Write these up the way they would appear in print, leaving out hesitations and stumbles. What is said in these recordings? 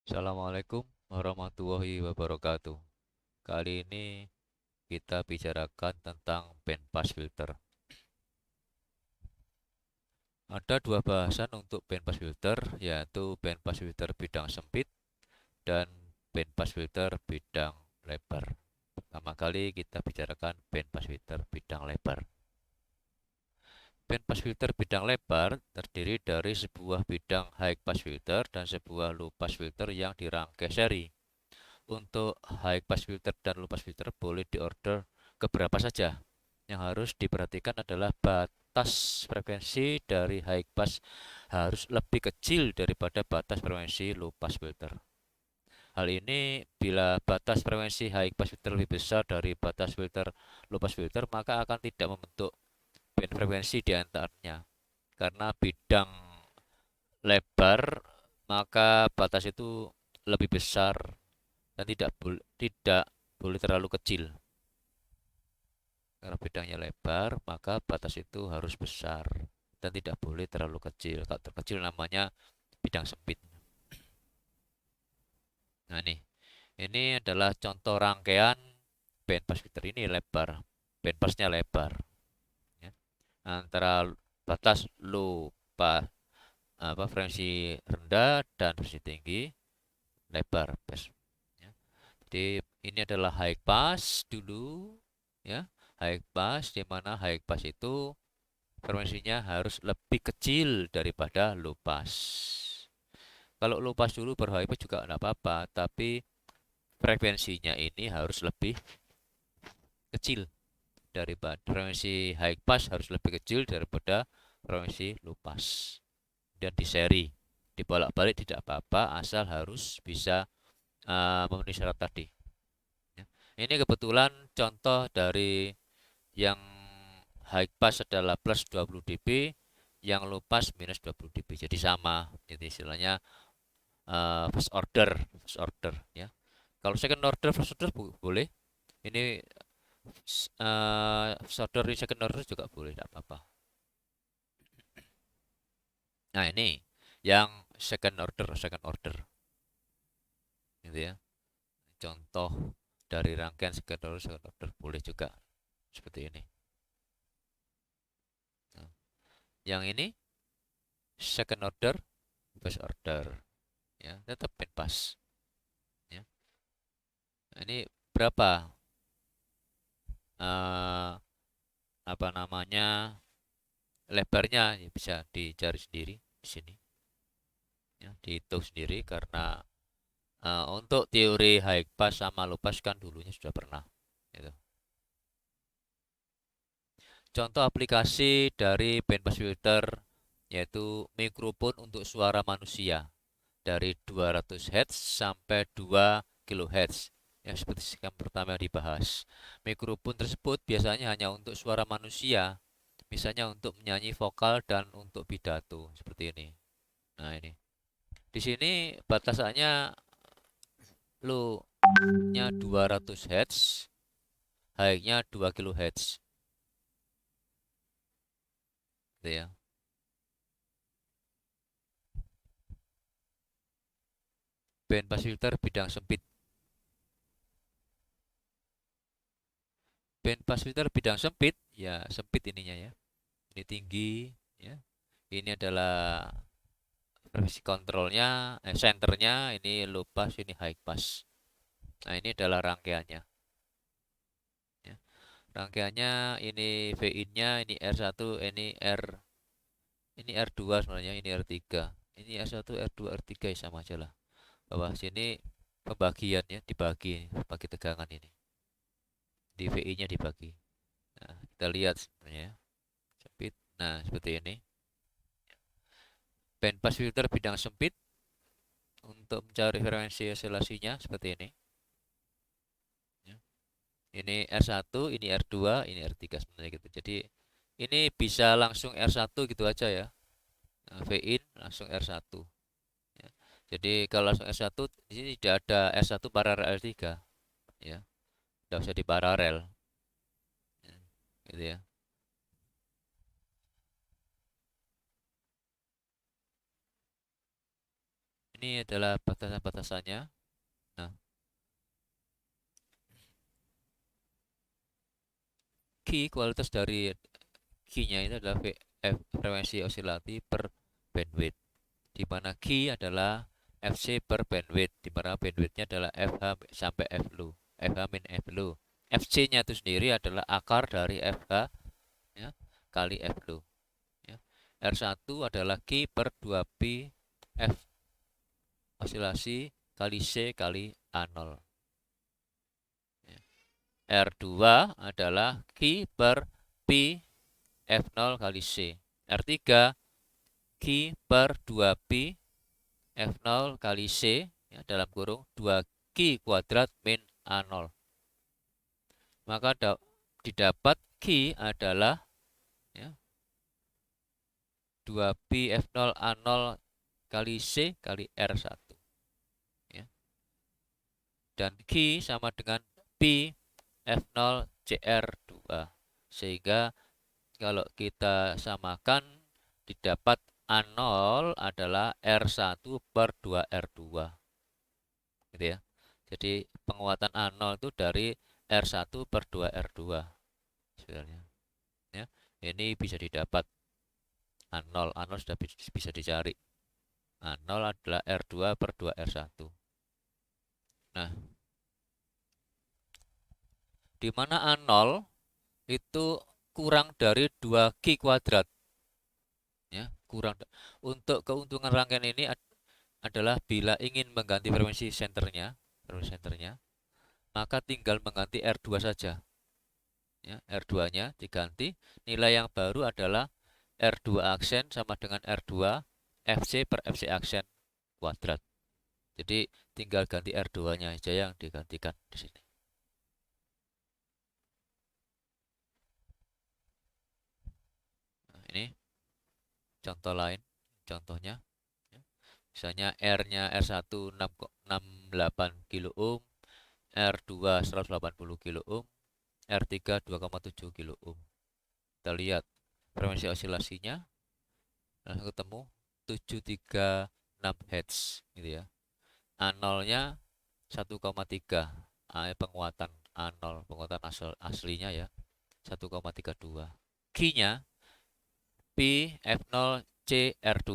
Assalamualaikum warahmatullahi wabarakatuh. Kali ini kita bicarakan tentang bandpass filter. Ada dua bahasan untuk bandpass filter, yaitu bandpass filter bidang sempit dan bandpass filter bidang lebar. Pertama kali kita bicarakan bandpass filter bidang lebar. Bandpass filter bidang lebar terdiri dari sebuah bidang high pass filter dan sebuah low pass filter yang dirangkai seri. Untuk high pass filter dan low pass filter boleh diorder keberapa saja. Yang harus diperhatikan adalah batas frekuensi dari high pass harus lebih kecil daripada batas frekuensi low pass filter. Hal ini bila batas frekuensi high pass filter lebih besar dari batas filter low pass filter, maka akan tidak membentuk band frekuensi di antaranya. Karena bidang lebar, maka batas itu lebih besar dan tidak boleh terlalu kecil. Karena bidangnya lebar, maka batas itu harus besar dan tidak boleh terlalu kecil. Kalau terkecil namanya bidang sempit. Nah, ini adalah contoh rangkaian bandpass filter ini lebar. Bandpassnya lebar. Ya. Antara batas low pas frekuensi rendah dan frekuensi tinggi lebar pass. Ya. Jadi ini adalah high pass dulu, ya. High pass di mana high pass itu frekuensinya harus lebih kecil daripada low pass. Kalau low pass dulu baru high pass juga tidak apa-apa, tapi frekuensinya ini harus lebih kecil daripada frekuensi high pass harus lebih kecil daripada frekuensi low pass. Dan di seri dibolak-balik tidak apa-apa asal harus bisa memenuhi syarat tadi. Ya. Ini kebetulan contoh dari yang high pass adalah plus 20 dB, yang low pass minus 20 dB. Jadi sama, jadi istilahnya first order ya. Kalau second order, first order boleh. Ini first order, second order juga boleh, tidak apa-apa. Nah ini yang second order, gitu ya. Contoh dari rangkaian second order boleh juga seperti ini. Nah, yang ini second order, first order, ya tetap bandpass. Ya. Nah, ini berapa eh, apa namanya lebarnya ya bisa dicari sendiri di sini, ya dihitung sendiri karena untuk teori high pass sama low pass kan dulunya sudah pernah itu. Contoh aplikasi dari bandpass filter yaitu mikrofon untuk suara manusia dari 200 Hz sampai 2 kHz. Ya, seperti yang pertama dibahas. Mikrofon tersebut biasanya hanya untuk suara manusia, misalnya untuk menyanyi vokal dan untuk pidato seperti ini. Nah, ini. Di sini batasannya low-nya 200 Hz, high-nya 2 kHz. Gitu ya. Bandpass filter bidang sempit. Bandpass filter bidang sempit, ya sempit ininya ya. Ini tinggi, ya. Ini adalah frekuensi kontrolnya, senternya, ini low pass, ini high pass. Nah, ini adalah rangkaiannya. Ya. Rangkaiannya ini VIN-nya, ini R1, ini R2 sebenarnya, ini R3. Ini R1, R2, R3 ya sama aja lah. Bawah sini pembagiannya dibagi, bagi tegangan ini. Di VI-nya dibagi. Nah, kita lihat sebenarnya ya. Sempit. Nah, seperti ini. Bandpass filter bidang sempit untuk mencari frekuensi oscillasinya seperti ini. Ya. Ini R1, ini R2, ini R3 sebenarnya gitu. Jadi ini bisa langsung R1 gitu aja ya. Nah, V-in langsung R1. Ya. Jadi kalau langsung R1 di sini tidak ada R1 paralel R3 ya. Tidak usah diparalel. Ya. Gitu ya. Ini adalah batasan-batasannya. Nah, kualitas dari Q-nya itu adalah frekuensi osilasi per bandwidth, di mana Q adalah Fc per bandwidth, di mana bandwidthnya adalah Fh sampai Flu, Fh min Flu. Fc-nya itu sendiri adalah akar dari Fh, ya, kali Flu. Ya. R1 adalah Q per 2pi F osilasi kali C kali A0. Ya. R2 adalah Q per pi F0 kali C. R3 Q per 2pi F0 kali C, ya, dalam kurung 2Q kuadrat min A0. Maka didapat Q adalah, ya, 2pi F0 A0 kali C kali R1. Ya. Dan Q sama dengan pi F0 CR2. Sehingga kalau kita samakan, didapat A0 adalah R1 per 2R2. Gitu ya. Jadi penguatan A0 itu dari R1 per 2R2 sebenarnya. Ya. Ini bisa didapat A0. A0 sudah bisa dicari. A0 adalah R2 per 2R1. Nah, di mana A0 itu kurang dari 2Q kuadrat. Ya, kurang. Untuk keuntungan rangkaian ini adalah bila ingin mengganti frekuensi senternya, maka tinggal mengganti R2 saja. Ya, R2-nya diganti, nilai yang baru adalah R2 aksen sama dengan R2 FC per FC aksen kuadrat. Jadi tinggal ganti R2-nya saja yang digantikan di sini. Nah, ini contoh lain, contohnya. Misalnya R-nya R1 68 kilo ohm, R2 180 kilo ohm, R3 2,7 kilo ohm. Kita lihat frekuensi osilasinya, langsung ketemu 736 Hz gitu ya. A0-nya 1,3, penguatan A0, penguatan aslinya ya 1,32. Q-nya pi F0 CR2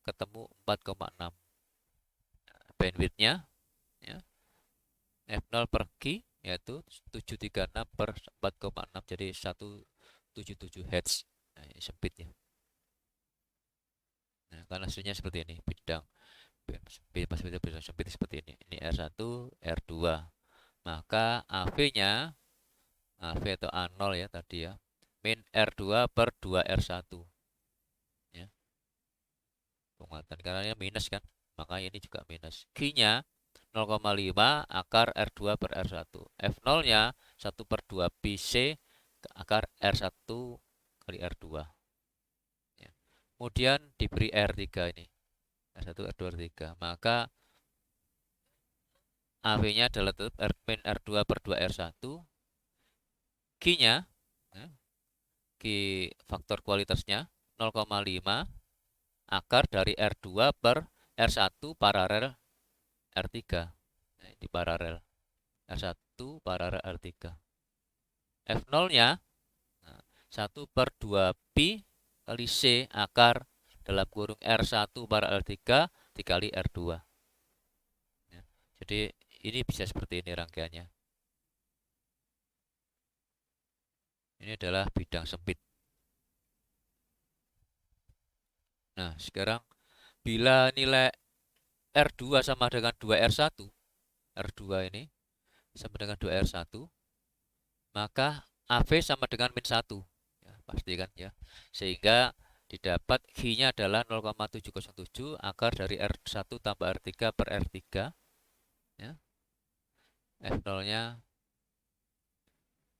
ketemu 4,6. Bandwidthnya, ya, F0 per Q yaitu 736 per 4,6, jadi 177 Hz. Nah, ini sempit ya. Nah, karena hasilnya seperti ini, bidang sempit seperti ini. Ini R1, R2. Maka AV-nya, AV atau A0 ya tadi ya, min R2 per 2R1. Ya. Penguatan karena ini minus kan, maka ini juga minus. Q-nya 0,5 akar R2 per R1. F0-nya 1 per 2 pi C akar R1 kali R2. Ya. Kemudian diberi R3 ini. R1, R2, R3. Maka AV-nya adalah tetap min R2 per 2 R1. Q-nya, ya, Q faktor kualitasnya 0,5 akar dari R2 per R1 paralel R3. Nah, di paralel R1 paralel R3. F0-nya 1 per 2 pi kali C akar dalam kurung R1 paralel R3 dikali R2. Ya, jadi ini bisa seperti ini rangkaiannya. Ini adalah bidang sempit. Nah, sekarang bila nilai R2 sama dengan 2R1, R2 ini sama dengan 2R1, maka AV sama dengan min 1. Ya, pasti kan ya. Sehingga didapat Q-nya adalah 0,707 akar dari R1 tambah R3 per R3. Ya. F0-nya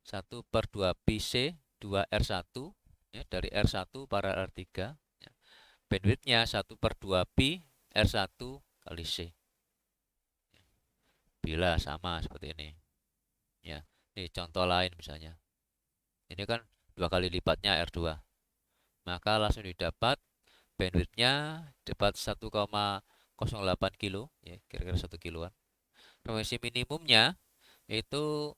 1 per 2 pi C 2R1, ya, dari R1 para R3. Ya. Bandwidthnya 1 per 2 pi R1 kali C. Bila sama seperti ini. Ya. Ini contoh lain misalnya. Ini kan 2 kali lipatnya R2. Maka langsung didapat bandwidthnya dapat 1,7 0,08 kilo, ya kira-kira 1 kiloan. Frekuensi minimumnya itu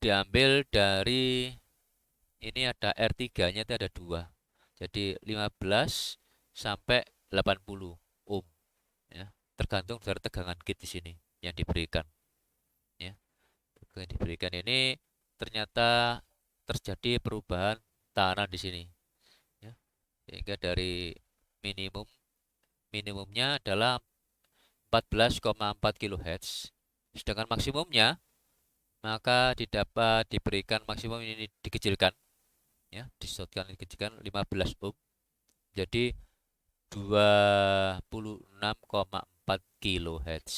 diambil dari ini ada R3-nya itu ada 2. Jadi 15 sampai 80 ohm ya. Tergantung dari tegangan gate di sini yang diberikan ya. Yang diberikan ini ternyata terjadi perubahan tekanan di sini ya. Sehingga dari minimum minimumnya adalah 14,4 kHz. Sedangkan maksimumnya maka didapat diberikan maksimum ini dikecilkan ya, disetotkan dikecilkan 15 ohm. Jadi 26,4 kHz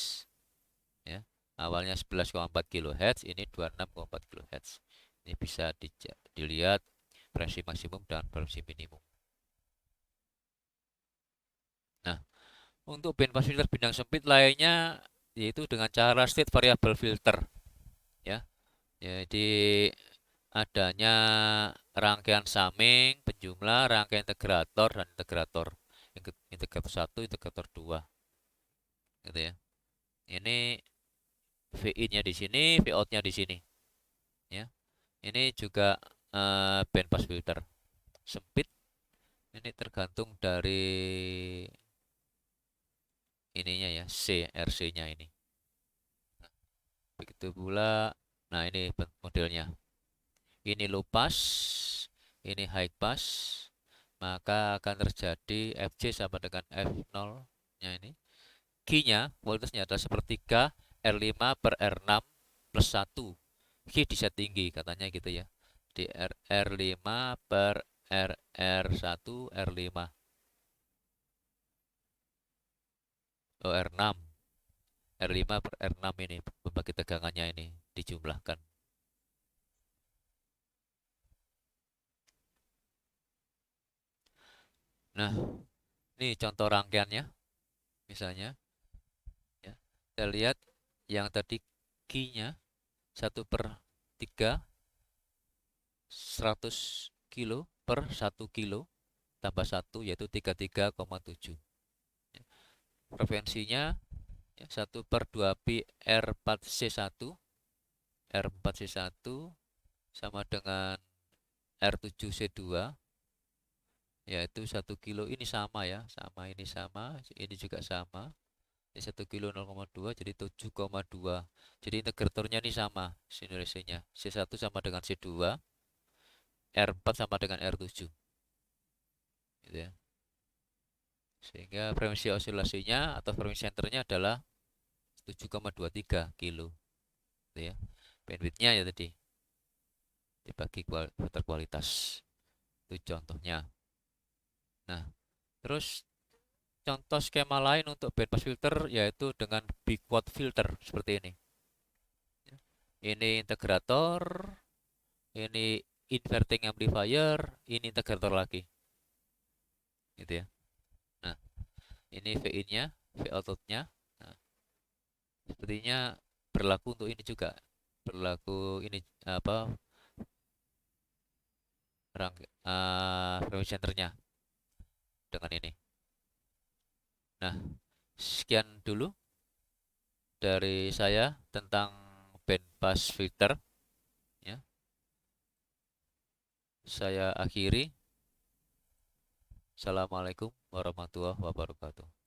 ya. Awalnya 11,4 kHz, ini 26,4 kHz. Ini bisa dilihat frekuensi maksimum dan frekuensi minimum. Nah, untuk bandpass filter bidang sempit lainnya yaitu dengan cara state variable filter ya. Jadi adanya rangkaian summing, penjumlah, rangkaian integrator dan integrator. Integrator 1, integrator 2. Gitu ya. Ini VIN-nya di sini, VOUT-nya di sini. Ya. Ini juga bandpass filter sempit. Ini tergantung dari ininya ya, RC-nya ini. Nah, begitu pula, nah ini modelnya. Ini low pass, ini high pass, maka akan terjadi FC sama dengan F0-nya ini. Q-nya, kualitasnya adalah sepertiga R5 per R6 plus 1. Q diset tinggi, katanya gitu ya. Di R5 per R1 R5. Oh, R6. R5 per R6 ini, pembagi tegangannya ini dijumlahkan. Nah, ini contoh rangkaiannya, misalnya. Ya, kita lihat yang tadi Q-nya 1/3 100 kilo per 1 kilo tambah 1 yaitu 33,7. Frekuensinya ya, 1/2 pi R4C1 R4C1 sama dengan R7C2 yaitu 1 kilo ini sama ya, sama ini sama, ini juga sama. Ini 1 kilo 0,2 jadi 7,2. Jadi integratornya ini sama sinusinya. C1 sama dengan C2, R4 sama dengan R7. Gitu ya. Sehingga frekuensi oscilasinya atau frekuensi senternya adalah 7,23 kilo. Gitu ya. Bandwidthnya ya tadi dibagi filter kualitas. Itu contohnya. Nah, terus contoh skema lain untuk bandpass filter yaitu dengan big quad filter seperti ini. Ini integrator, ini inverting amplifier, ini integrator lagi. Gitu ya. Nah, ini VIN-nya, Vout-nya. Nah, sepertinya berlaku untuk ini juga. Berlaku ini apa? Frekuensi senternya dengan ini. Nah, sekian dulu dari saya tentang bandpass filter ya. Saya akhiri. Assalamualaikum warahmatullahi wabarakatuh.